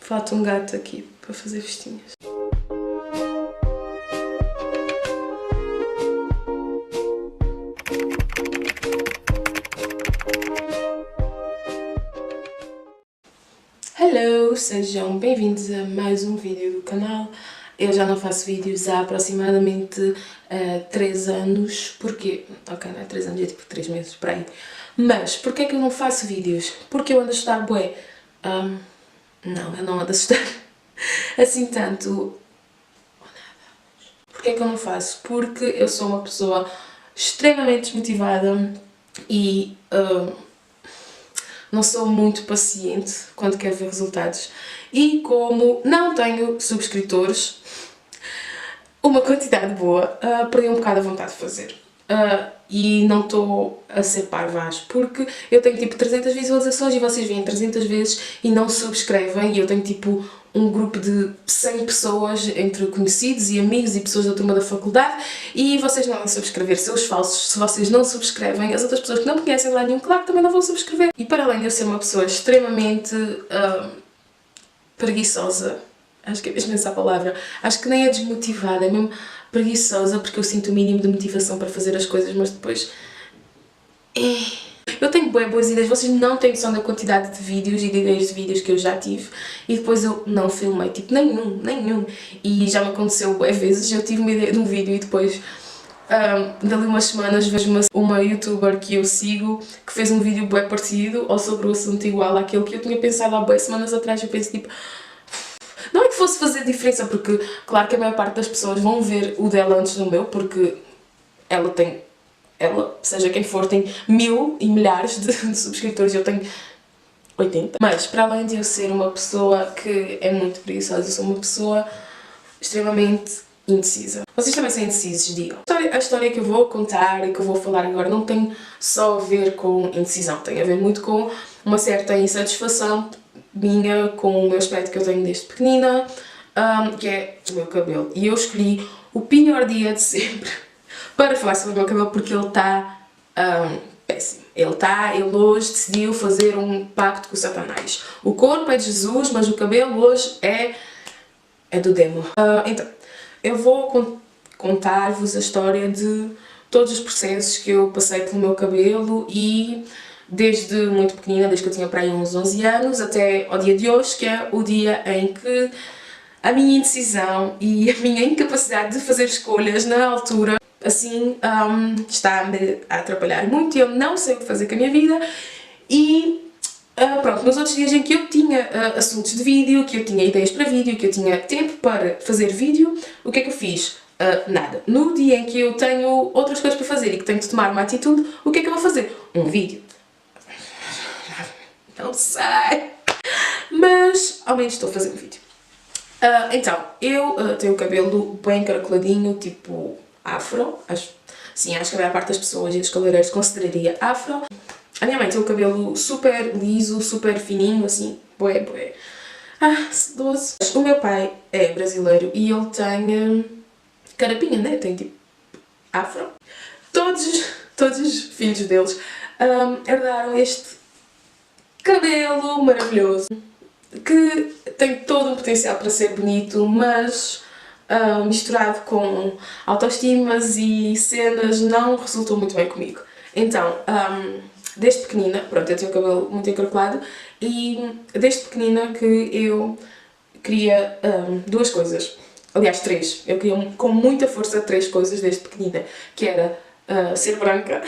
Falta um gato aqui para fazer festinhas. Hello, sejam bem-vindos a mais um vídeo do canal. Eu já não faço vídeos há aproximadamente 3 anos. Porquê? Ok, não é 3 anos, é tipo 3 meses, por aí. Mas, porquê é que eu não faço vídeos? Porque eu ando a estudar bué. Não, eu não ando a estudar assim tanto. Porquê é que eu não faço? Porque eu sou uma pessoa extremamente desmotivada e não sou muito paciente quando quero ver resultados. E como não tenho subscritores, uma quantidade boa, perdi um bocado a vontade de fazer. E não estou a ser parvaz, porque eu tenho tipo 300 visualizações e vocês veem 300 vezes e não subscrevem, e eu tenho tipo um grupo de 100 pessoas, entre conhecidos e amigos e pessoas da turma da faculdade, e vocês não vão subscrever, seus falsos. Se vocês não subscrevem, as outras pessoas que não me conhecem lá nenhum, claro que também não vão subscrever. E para além de eu ser uma pessoa extremamente preguiçosa, acho que é mesmo essa a palavra, acho que nem é desmotivada, é mesmo preguiçosa, porque eu sinto o mínimo de motivação para fazer as coisas, mas depois... Eu tenho bem boas ideias, vocês não têm noção da quantidade de vídeos e de ideias de vídeos que eu já tive e depois eu não filmei, tipo, nenhum. E já me aconteceu bué vezes, eu tive uma ideia de um vídeo e depois, dali umas semanas, vejo uma youtuber que eu sigo que fez um vídeo bué parecido ou sobre o assunto igual àquele que eu tinha pensado há bué semanas atrás. Eu penso tipo... Não é que fosse fazer diferença, porque claro que a maior parte das pessoas vão ver o dela antes do meu, porque ela, seja quem for, tem 1000 e milhares de subscritores e eu tenho 80. Mas para além de eu ser uma pessoa que é muito preguiçosa, eu sou uma pessoa extremamente indecisa. Vocês também são indecisos, digam. A história que eu vou contar e que eu vou falar agora não tem só a ver com indecisão, tem a ver muito com uma certa insatisfação minha com o meu aspecto que eu tenho desde pequenina, que é o meu cabelo. E eu escolhi o pior dia de sempre para falar sobre o meu cabelo porque ele está péssimo. Ele hoje decidiu fazer um pacto com o Satanás. O corpo é de Jesus, mas o cabelo hoje é do demo. Então, eu vou contar-vos a história de todos os processos que eu passei pelo meu cabelo e desde muito pequenina, desde que eu tinha para aí uns 11 anos, até ao dia de hoje, que é o dia em que a minha indecisão e a minha incapacidade de fazer escolhas na altura, assim, está-me a atrapalhar muito e eu não sei o que fazer com a minha vida. E pronto, nos outros dias em que eu tinha assuntos de vídeo, que eu tinha ideias para vídeo, que eu tinha tempo para fazer vídeo, o que é que eu fiz? Nada. No dia em que eu tenho outras coisas para fazer e que tenho de tomar uma atitude, o que é que eu vou fazer? Um vídeo. Não sei, mas ao menos estou a fazer um vídeo. Então, eu tenho o cabelo bem caracoladinho, tipo afro, sim, acho que a maior parte das pessoas e dos cabeleireiros consideraria afro. A minha mãe tem o cabelo super liso, super fininho, assim, bué, doce. O meu pai é brasileiro e ele tem carapinha, né? Tem tipo afro. Todos os filhos deles herdaram este cabelo maravilhoso, que tem todo um potencial para ser bonito, mas misturado com autoestimas e cenas não resultou muito bem comigo. Então, desde pequenina, pronto, eu tenho o cabelo muito encaracolado e desde pequenina que eu queria 2 coisas, aliás 3, eu queria com muita força 3 coisas desde pequenina, que era ser branca,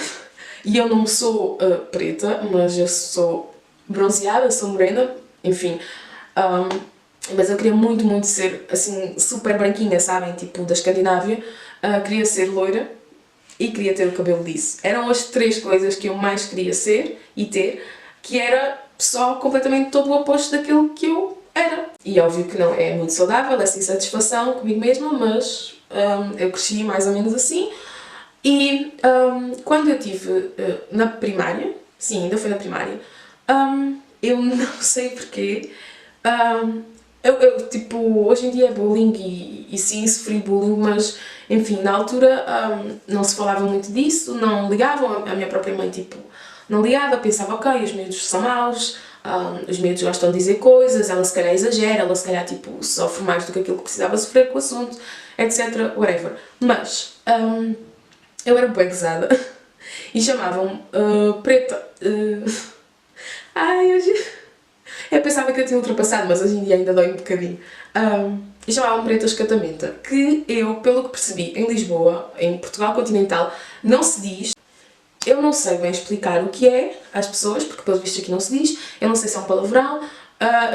e eu não sou preta, mas eu sou bronzeada, sou morena, enfim, mas eu queria muito ser assim super branquinha, sabem, tipo da Escandinávia. Queria ser loira e queria ter o cabelo liso. Eram as 3 coisas que eu mais queria ser e ter, que era só completamente todo o oposto daquilo que eu era. E óbvio que não é muito saudável essa insatisfação comigo mesma, mas eu cresci mais ou menos assim. E quando eu estive na primária, sim, ainda foi na primária, eu não sei porquê, tipo, hoje em dia é bullying e sim, sofri bullying, mas enfim, na altura não se falava muito disso, não ligavam, a minha própria mãe tipo, não ligava, pensava ok, os miúdos são maus, os miúdos gostam de dizer coisas, ela se calhar exagera, ela se calhar tipo, sofre mais do que aquilo que precisava sofrer com o assunto, etc, whatever. Mas eu era bué gozada e chamavam-me preta. Ai, hoje... Eu pensava que eu tinha ultrapassado, mas hoje em dia ainda dói um bocadinho. E chamavam-me preta escatamenta, que eu, pelo que percebi, em Lisboa, em Portugal continental, não se diz. Eu não sei bem explicar o que é às pessoas, porque pelo visto aqui não se diz, eu não sei se é um palavrão,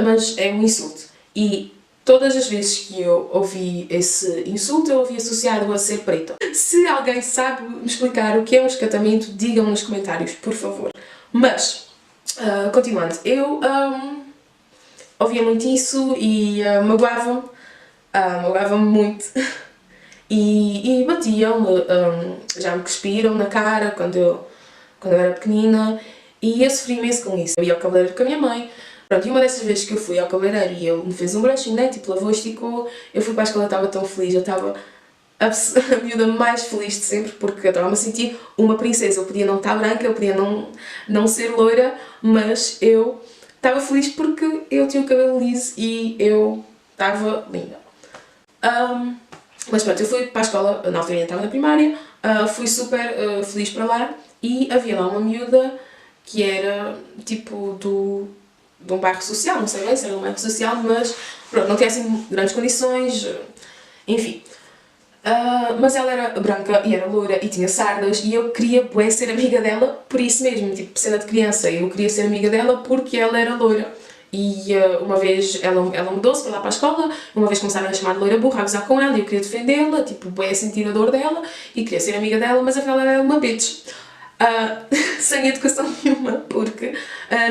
mas é um insulto. E todas as vezes que eu ouvi esse insulto, eu ouvi associado a ser preta. Se alguém sabe me explicar o que é um escatamento, digam nos comentários, por favor. Mas, continuando, eu ouvia muito isso e magoava-me muito. E batiam-me, já me cuspiram na cara quando eu era pequenina e eu sofri imenso com isso. Eu ia ao cabeleireiro com a minha mãe, pronto, e uma dessas vezes que eu fui ao cabeleireiro e ele me fez um brushing, né, tipo lavou, esticou, eu fui para a escola, estava tão feliz, eu estava a miúda mais feliz de sempre porque eu estava-me a sentir uma princesa. Eu podia não estar branca, eu podia não ser loira, mas eu estava feliz porque eu tinha o cabelo liso e eu estava linda. Mas pronto, eu fui para a escola, na altura ainda estava na primária, fui super feliz para lá e havia lá uma miúda que era tipo de um bairro social, não sei bem se era um bairro social, mas pronto, não tinha assim grandes condições, enfim. Mas ela era branca e era loura e tinha sardas e eu queria bué ser amiga dela por isso mesmo, tipo cena de criança, eu queria ser amiga dela porque ela era loira. E uma vez ela mudou-se para lá para a escola, uma vez começaram a chamar de loira burra, a gozar com ela e eu queria defendê-la, tipo, bué sentir a dor dela e queria ser amiga dela, mas afinal ela era uma bitch. Sem educação nenhuma, porque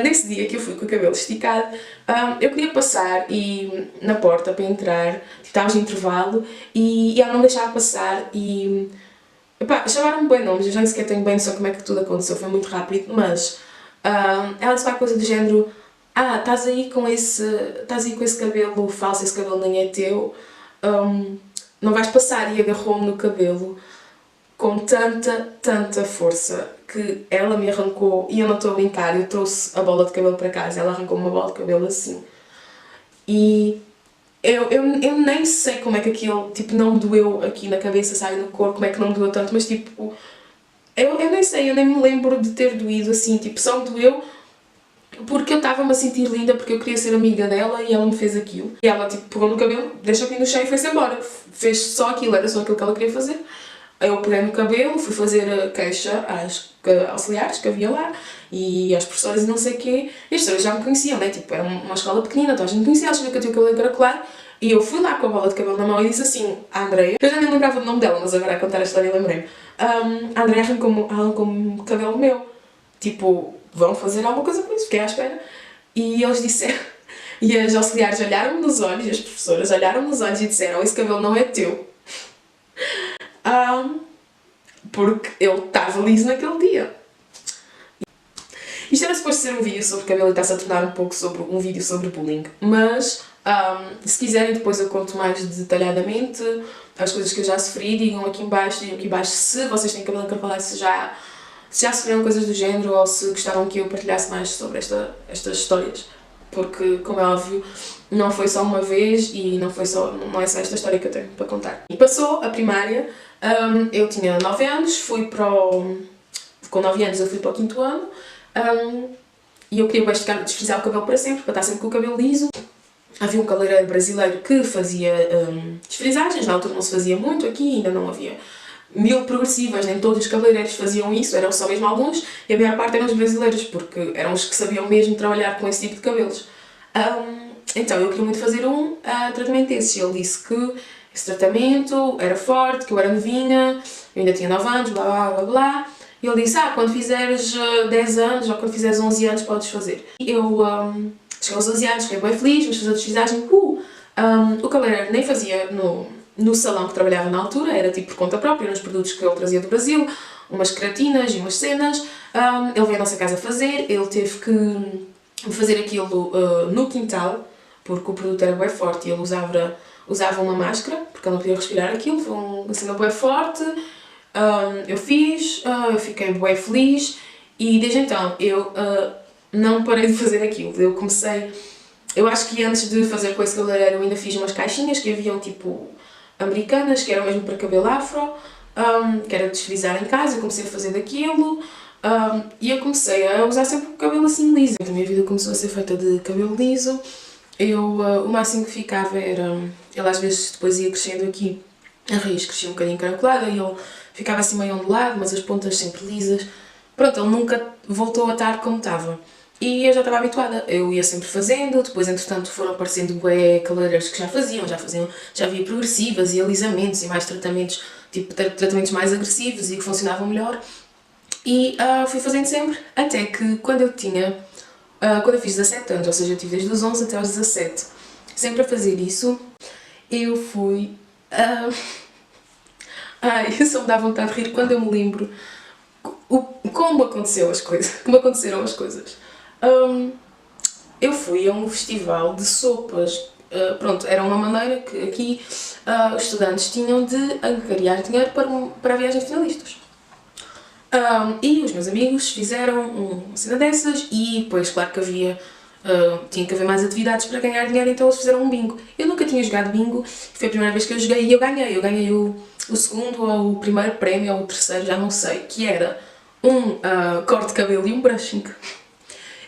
nesse dia que eu fui com o cabelo esticado, eu queria passar e na porta para entrar, tipo, estávamos em intervalo e ela não deixava passar e chamaram-me bem nomes, eu já nem sequer tenho bem noção como é que tudo aconteceu, foi muito rápido, mas ela disse uma coisa do género: estás aí com esse cabelo falso, esse cabelo nem é teu, não vais passar. E agarrou-me no cabelo com tanta força que ela me arrancou, e eu não estou a brincar, eu trouxe a bola de cabelo para casa, ela arrancou-me uma bola de cabelo assim. E eu nem sei como é que aquilo, tipo, não me doeu aqui na cabeça, sai no corpo, como é que não me doeu tanto, mas tipo, eu nem sei, eu nem me lembro de ter doído assim, tipo, só me doeu porque eu estava-me a sentir linda, porque eu queria ser amiga dela e ela me fez aquilo. E ela tipo pegou no cabelo, deixou aqui no chão e foi-se embora. Fez só aquilo, era só aquilo que ela queria fazer. Eu peguei no cabelo, fui fazer a queixa às auxiliares que havia lá e às professoras e não sei o quê. E as pessoas já me conheciam, né? Tipo, era uma escola pequenina, então a gente me conhecia, elas sabiam que eu tinha o cabelo encaracolado. E eu fui lá com a bola de cabelo na mão e disse assim à Andreia, eu já nem lembrava do nome dela, mas agora a contar a história lembrei-me. A Andreia arrancou-me o cabelo meu. Tipo, vão fazer alguma coisa com isso, fiquei à espera. E eles disseram, e as auxiliares olharam-me nos olhos, as professoras olharam-me nos olhos e disseram: esse cabelo não é teu. Porque ele estava liso naquele dia. Isto era suposto ser um vídeo sobre cabelo e está-se a tornar um pouco sobre um vídeo sobre bullying, mas se quiserem depois eu conto mais detalhadamente as coisas que eu já sofri, digam aqui em baixo se vocês têm cabelo encaracolado, se já sofreram coisas do género ou se gostavam que eu partilhasse mais sobre estas histórias, porque, como é óbvio, não foi só uma vez e não é só esta história que eu tenho para contar. E passou a primária, eu tinha 9 anos, com 9 anos eu fui para o 5º ano e eu queria desfrizar o cabelo para sempre, para estar sempre com o cabelo liso. Havia um cabeleireiro brasileiro que fazia desfrizagens, na altura não se fazia muito aqui, ainda não havia 1000 progressivas, nem todos os cabeleireiros faziam isso, eram só mesmo alguns, e a maior parte eram os brasileiros, porque eram os que sabiam mesmo trabalhar com esse tipo de cabelos. Então eu queria muito fazer um tratamento desses, e ele disse que esse tratamento era forte, que eu era novinha, eu ainda tinha 9 anos, blá blá blá blá, e ele disse: quando fizeres 10 anos ou quando fizeres 11 anos podes fazer. E eu cheguei aos 11 anos, fiquei bem feliz, vamos fazer a desfrisagem. O cabeleireiro nem fazia no salão que trabalhava na altura, era tipo por conta própria, nos produtos que ele trazia do Brasil, umas queratinas e umas cenas. Ele veio à nossa casa fazer, ele teve que fazer aquilo no quintal, porque o produto era bem forte e ele usava uma máscara, porque ele não podia respirar aquilo, foi uma cena bem forte. Eu fiquei bem feliz e desde então eu não parei de fazer aquilo. Eu comecei, eu acho que antes de fazer com esse cabeleireiro eu ainda fiz umas caixinhas que haviam tipo americanas, que eram mesmo para cabelo afro, que era de desfrizar em casa. Eu comecei a fazer daquilo. E eu comecei a usar sempre o cabelo assim liso. A minha vida começou a ser feita de cabelo liso. O máximo que ficava era... Ele às vezes depois ia crescendo aqui, a raiz crescia um bocadinho encaracolada e ele ficava assim meio ondulado, mas as pontas sempre lisas. Pronto, ele nunca voltou a estar como estava. E eu já estava habituada, eu ia sempre fazendo, depois entretanto foram aparecendo cabeleireiros que já havia progressivas e alisamentos e mais tratamentos, tipo tratamentos mais agressivos e que funcionavam melhor. E fui fazendo sempre, até que quando eu fiz 17 anos, ou seja, eu tive desde os 11 até aos 17, sempre a fazer isso, eu fui... Ai, só me dá vontade de rir quando eu me lembro como aconteceram as coisas. Eu fui a um festival de sopas. Pronto, era uma maneira que aqui os estudantes tinham de angariar dinheiro para a viagem de finalistas. E os meus amigos fizeram uma cena dessas e depois, claro que tinha que haver mais atividades para ganhar dinheiro, então eles fizeram um bingo. Eu nunca tinha jogado bingo, foi a primeira vez que eu joguei e eu ganhei. Eu ganhei o segundo ou o primeiro prémio ou o terceiro, já não sei, que era um corte de cabelo e um brushing.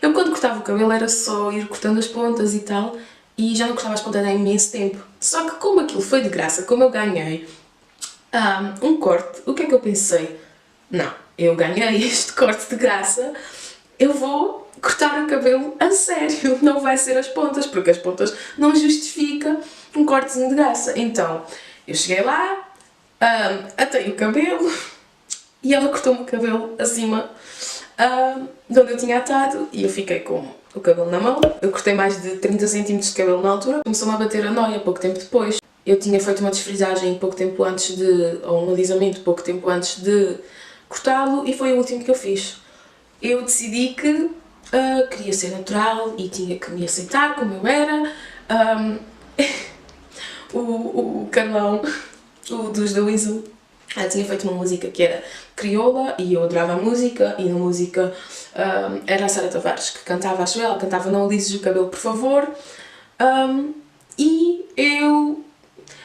Eu quando cortava o cabelo era só ir cortando as pontas e tal, e já não cortava as pontas há imenso tempo. Só que como aquilo foi de graça, como eu ganhei um corte, o que é que eu pensei? Não, eu ganhei este corte de graça, eu vou cortar o cabelo a sério, não vai ser as pontas, porque as pontas não justifica um cortezinho de graça. Então, eu cheguei lá, atei o cabelo e ela cortou-me o cabelo acima de onde eu tinha atado e eu fiquei com o cabelo na mão. Eu cortei mais de 30 cm de cabelo na altura, começou-me a bater a noia pouco tempo depois. Eu tinha feito uma desfrisagem ou um alisamento pouco tempo antes de cortá-lo e foi o último que eu fiz. Eu decidi que queria ser natural e tinha que me aceitar como eu era. O Carlão, o dos da Weasel, tinha feito uma música que era crioula e eu adorava a música, e na música era a Sara Tavares que cantava, acho ela, cantava Não alises o cabelo por favor, e eu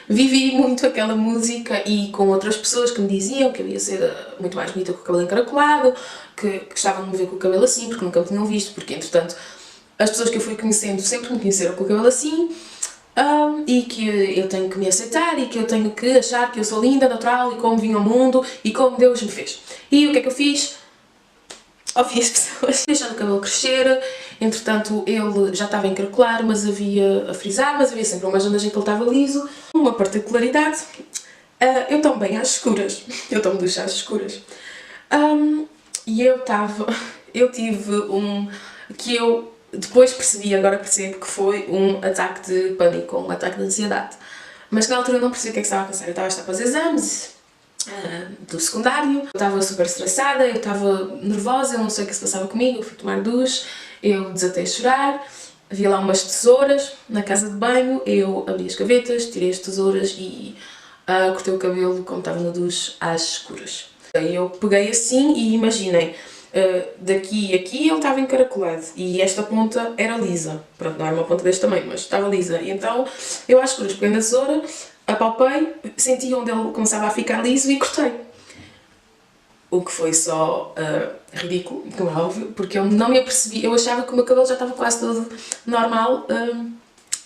vivi muito aquela música e com outras pessoas que me diziam que eu ia ser muito mais bonita com o cabelo encaracolado, que gostavam de me ver com o cabelo assim, porque nunca me tinham visto, porque entretanto as pessoas que eu fui conhecendo sempre me conheceram com o cabelo assim, e que eu tenho que me aceitar e que eu tenho que achar que eu sou linda, natural e como vim ao mundo e como Deus me fez. E o que é que eu fiz? Ouvi as pessoas deixando o cabelo crescer, entretanto ele já estava a encaracolar, mas havia a frisar, mas havia sempre umas ondas em que ele estava liso. Uma particularidade, eu tomo bem às escuras, eu tomo ducha às escuras. E eu tive que eu depois percebi, agora percebo que foi um ataque de pânico, um ataque de ansiedade. Mas que na altura eu não percebi o que é que estava a passar. Eu estava a estar para os exames do secundário, eu estava super estressada, eu estava nervosa, eu não sei o que se passava comigo, eu fui tomar duche, eu desatei a chorar, havia lá umas tesouras na casa de banho, eu abri as gavetas, tirei as tesouras e cortei o cabelo como estava na duche às escuras. Eu peguei assim e imaginem, daqui e aqui ele estava encaracolado e esta ponta era lisa. Pronto, não era uma ponta deste tamanho, mas estava lisa. E então eu às escuras peguei na tesoura, apalpei, senti onde ele começava a ficar liso e cortei. O que foi só ridículo, como é óbvio, porque eu não me apercebi, eu achava que o meu cabelo já estava quase todo normal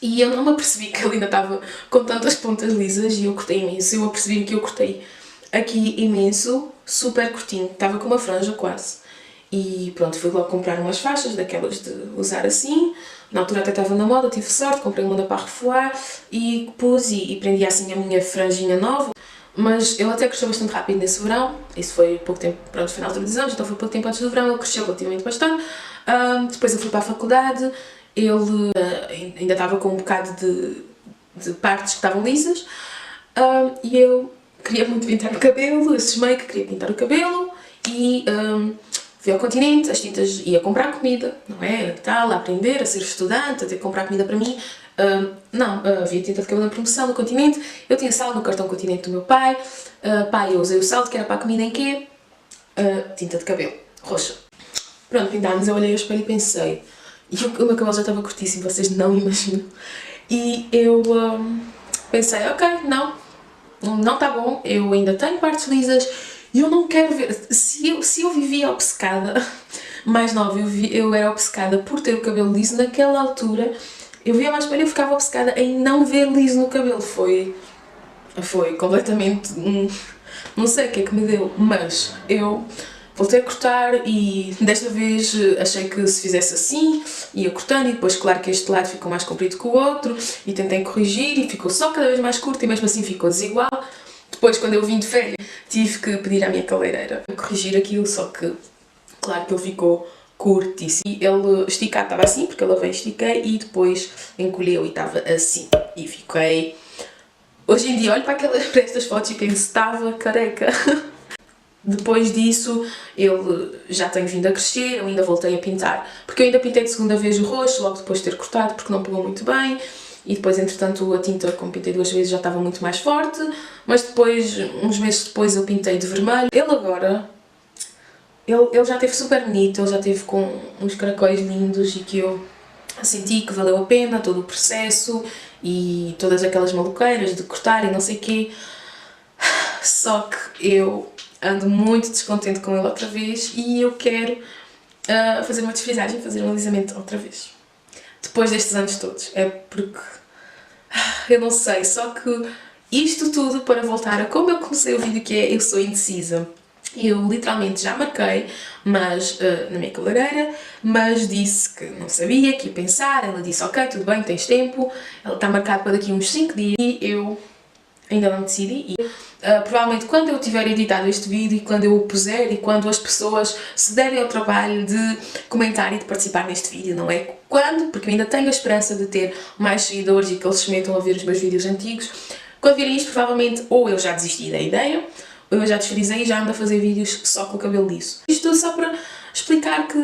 e eu não me apercebi que ele ainda estava com tantas pontas lisas e eu cortei imenso. Eu apercebi-me que eu cortei aqui imenso, super curtinho, estava com uma franja quase. E pronto, fui logo comprar umas faixas daquelas de usar assim. Na altura até estava na moda, tive sorte, comprei uma da Parrefoy e pus e prendi assim a minha franjinha nova. Mas ele até cresceu bastante rápido nesse verão, isso foi pouco tempo, pronto, foi na altura dos anos, então foi pouco tempo antes do verão, ele cresceu relativamente bastante. Depois eu fui para a faculdade, ele ainda estava com um bocado de partes que estavam lisas, e eu queria muito pintar o cabelo, eu cismei que queria pintar o cabelo e fui ao Continente, as tintas, ia comprar comida, não é? Tal, a aprender, a ser estudante, a ter que comprar comida para mim. Não, havia tinta de cabelo na promoção no Continente, eu tinha saldo no cartão Continente do meu pai. Pai, eu usei o saldo que era para a comida em quê? Tinta de cabelo, roxa. Pronto, pintámos, eu olhei ao espelho e pensei, e o meu cabelo já estava curtíssimo, vocês não imaginam. E eu pensei, ok, não está bom, eu ainda tenho partes lisas e eu não quero ver. Se eu vivia obcecada, mais nova, eu era obcecada por ter o cabelo liso naquela altura, eu via mais para ele e ficava obcecada em não ver liso no cabelo. Foi completamente. Não sei o que é que me deu, mas eu voltei a cortar e desta vez achei que se fizesse assim, ia cortando e depois claro que este lado ficou mais comprido que o outro e tentei corrigir e ficou só cada vez mais curto e mesmo assim ficou desigual. Depois quando eu vim de férias tive que pedir à minha cabeleireira corrigir aquilo, só que claro que ele ficou curtíssimo. E ele esticado estava assim, porque eu lavei e estiquei e depois encolheu e estava assim e fiquei... Hoje em dia olho para estas fotos e penso, estava careca. Depois disso, ele já tem vindo a crescer, eu ainda voltei a pintar, porque eu ainda pintei de segunda vez o roxo, logo depois de ter cortado, porque não pegou muito bem, e depois, entretanto, a tinta, como pintei duas vezes, já estava muito mais forte, mas depois, uns meses depois, eu pintei de vermelho. Ele agora, ele já esteve super bonito, ele já esteve com uns caracóis lindos e que eu senti que valeu a pena todo o processo e todas aquelas maluqueiras de cortar e não sei o quê. Só que eu ando muito descontente com ele outra vez e eu quero fazer uma desfrisagem, fazer um alisamento outra vez. Depois destes anos todos. É porque... eu não sei, só que isto tudo para voltar a como eu comecei o vídeo, que é eu sou indecisa. Eu literalmente já marquei, mas na minha cabeleireira, mas disse que não sabia, que ia pensar. Ela disse, ok, tudo bem, tens tempo, ela está marcado para daqui a uns 5 dias e eu ainda não decidi. E provavelmente quando eu tiver editado este vídeo e quando eu o puser e quando as pessoas se derem ao trabalho de comentar e de participar neste vídeo, não é quando, porque eu ainda tenho a esperança de ter mais seguidores e que eles se metam a ver os meus vídeos antigos. Quando virem isto, provavelmente ou eu já desisti da ideia, ou eu já desfrisei e já ando a fazer vídeos só com o cabelo liso. Isto tudo só para explicar que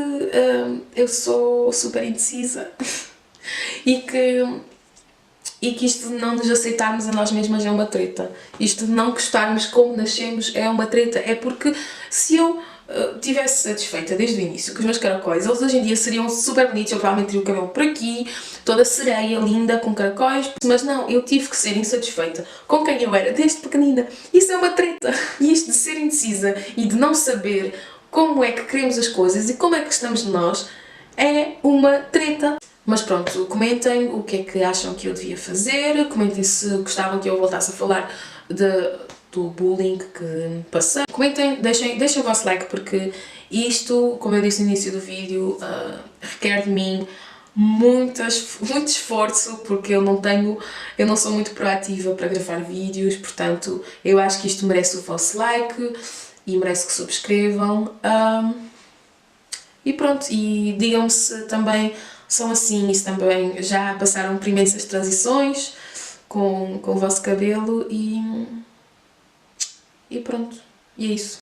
eu sou super indecisa e que isto de não nos aceitarmos a nós mesmas é uma treta. Isto de não gostarmos como nascemos é uma treta. É porque se eu tivesse satisfeita desde o início com os meus caracóis, eles hoje em dia seriam super bonitos, eu provavelmente teria o cabelo por aqui, toda sereia, linda, com caracóis, mas não, eu tive que ser insatisfeita com quem eu era desde pequenina. Isso é uma treta. E isto de ser indecisa e de não saber como é que queremos as coisas e como é que estamos nós é uma treta. Mas pronto, comentem o que é que acham que eu devia fazer, comentem se gostavam que eu voltasse a falar do bullying que passei. Comentem, deixem o vosso like, porque isto, como eu disse no início do vídeo, requer de mim muito esforço, porque eu não sou muito proativa para gravar vídeos, portanto eu acho que isto merece o vosso like e merece que subscrevam. E pronto, e digam-me se também são assim e se também já passaram por imensas transições com o vosso cabelo e pronto, e é isso.